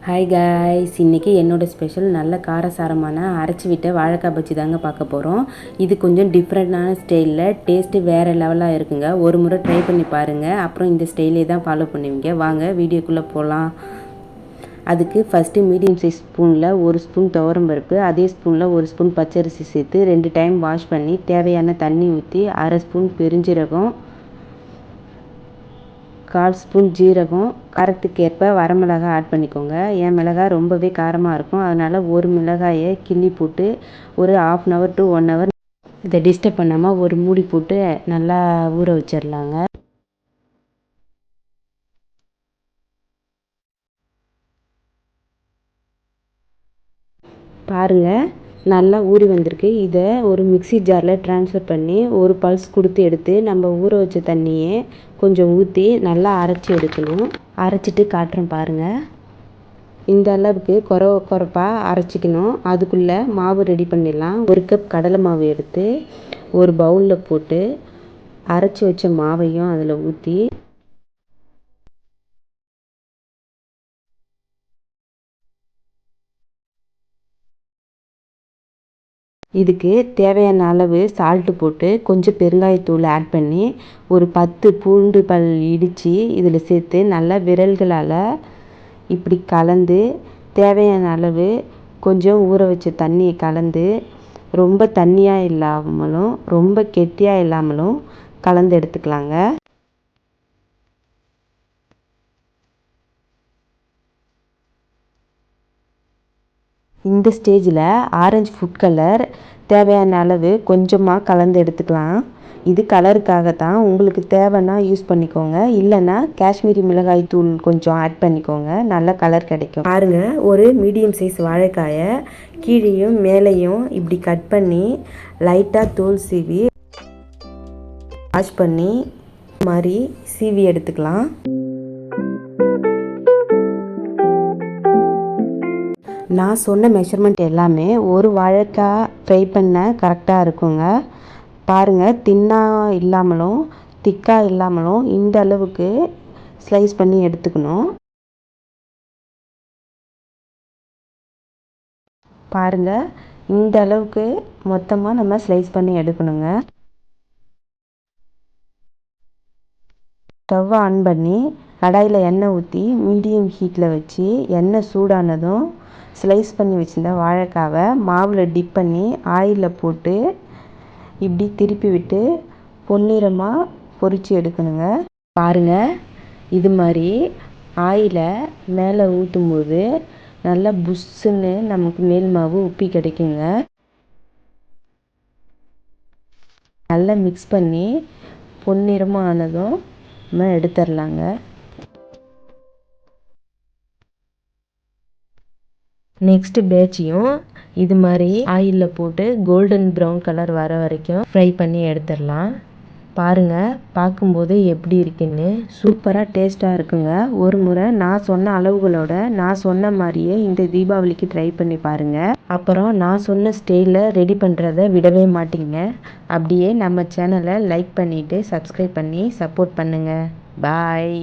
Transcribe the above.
Hi guys, இன்றைக்கி என்னோடய special நல்ல காரசாரமான அரைச்சி விட்ட வாழைக்காய் பஜ்ஜி தாங்க பார்க்க போகிறோம். இது கொஞ்சம் டிஃப்ரெண்ட்டான ஸ்டைலில் டேஸ்ட்டு வேறு லெவலாக இருக்குங்க. ஒரு முறை ட்ரை பண்ணி பாருங்கள், அப்புறம் இந்த ஸ்டைலே தான் ஃபாலோ பண்ணுவீங்க. வாங்க வீடியோக்குள்ளே போகலாம். அதுக்கு ஃபஸ்ட்டு மீடியம் சைஸ் ஸ்பூனில் 1 ஸ்பூன் துவரம்பருப்பு, அதே ஸ்பூனில் 1 ஸ்பூன் பச்சரிசி சேர்த்து 2 டைம் வாஷ் பண்ணி தேவையான தண்ணி ஊற்றி 1/2 ஸ்பூன் பெருஞ்சீரகம், 1/4 ஸ்பூன் ஜீரகம், காரத்துக்கு ஏற்ப வரமிளகாய் ஆட் பண்ணிக்கோங்க. என் மிளகாய் ரொம்பவே காரமாக இருக்கும், அதனால் ஒரு மிளகாயை கிள்ளி போட்டு ஒரு 1/2 hour to 1 hour இதை டிஸ்டர்ப் பண்ணாமல் ஒரு மூடி போட்டு நல்லா ஊற வச்சிடலாங்க. பாருங்கள், நல்லா ஊறி வந்திருக்கு. இதை ஒரு மிக்ஸி ஜாரில் ட்ரான்ஸ்ஃபர் பண்ணி ஒரு பல்ஸ் கொடுத்து எடுத்து நம்ம ஊற வச்ச தண்ணியை கொஞ்சம் ஊற்றி நல்லா அரைச்சி எடுக்கணும். அரைச்சிட்டு காட்டுறேன் பாருங்கள். இந்த அளவுக்கு கொரப்பாக அரைச்சிக்கணும். அதுக்குள்ளே மாவு ரெடி பண்ணிடலாம். 1 கப் கடலை மாவு எடுத்து ஒரு பவுலில் போட்டு அரைச்சி வச்ச மாவையும் அதில் ஊற்றி இதுக்கு தேவையான அளவு சால்ட்டு போட்டு கொஞ்சம் பெருங்காயத்தூள் ஆட் பண்ணி ஒரு 10 பூண்டு பல் இடித்து இதில் சேர்த்து நல்லா விரல்களால் இப்படி கலந்து தேவையான அளவு கொஞ்சம் ஊற வச்ச தண்ணியை கலந்து ரொம்ப தண்ணியாக இல்லாமலும் ரொம்ப கெட்டியாக இல்லாமலும் கலந்து எடுத்துக்கலாங்க. இந்த ஸ்டேஜில் ஆரஞ்சு ஃபுட் கலர் தேவையான அளவு கொஞ்சமாக கலந்து எடுத்துக்கலாம். இது கலருக்காக தான். உங்களுக்கு தேவைன்னா யூஸ் பண்ணிக்கோங்க, இல்லைன்னா காஷ்மீரி மிளகாய் தூள் கொஞ்சம் ஆட் பண்ணிக்கோங்க, நல்ல கலர் கிடைக்கும். பாருங்கள், ஒரு மீடியம் சைஸ் வாழைக்காயை கீழேயும் மேலேயும் இப்படி கட் பண்ணி லைட்டாக தோல் சீவி வாஷ் பண்ணி மாதிரி சீவி எடுத்துக்கலாம். நான் சொன்ன மெஷர்மெண்ட் எல்லாமே ஒரு வாழைக்காய் ஃப்ரை பண்ண கரெக்டாக இருக்குங்க. பாருங்கள், தின்னாக இல்லாமலும் திக்காக இல்லாமலும் இந்த அளவுக்கு ஸ்லைஸ் பண்ணி எடுத்துக்கணும். பாருங்கள், இந்த அளவுக்கு மொத்தமாக நம்ம ஸ்லைஸ் பண்ணி எடுக்கணுங்க. ஸ்டவ் ஆன் பண்ணி கடாயில் எண்ணெய் ஊற்றி மீடியம் ஹீட்டில் வச்சு எண்ணெய் சூடானதும் ஸ்லைஸ் பண்ணி வச்சுருந்த வாழைக்காவை மாவில் டிப் பண்ணி ஆயிலில் போட்டு இப்படி திருப்பி விட்டு பொன்னிறமாக பொரித்து எடுக்கணுங்க. பாருங்கள், இது மாதிரி ஆயிலை மேலே ஊற்றும்போது நல்லா புஷ்ஷுன்னு நமக்கு மேல் மாவு உப்பி கிடைக்குங்க. நல்லா மிக்ஸ் பண்ணி பொன்னிறமாக ஆனதும் நம்ம எடுத்துடலாங்க. நெக்ஸ்ட் பேட்சையும் இது மாதிரி ஆயிலில் போட்டு கோல்டன் ப்ரௌன் கலர் வர வரைக்கும் ஃப்ரை பண்ணி எடுத்துடலாம். பாருங்கள், பார்க்கும்போது எப்படி இருக்குன்னு சூப்பராக டேஸ்ட்டாக இருக்குங்க. ஒரு முறை நான் சொன்ன அளவுகளோட நான் சொன்ன மாதிரியே இந்த தீபாவளிக்கு ட்ரை பண்ணி பாருங்கள். அப்புறம் நான் சொன்ன ஸ்டைலில் ரெடி பண்ணுறதை விடவே மாட்டீங்க. அப்படியே நம்ம சேனலை லைக் பண்ணிவிட்டு சப்ஸ்கிரைப் பண்ணி சப்போர்ட் பண்ணுங்கள். பாய்.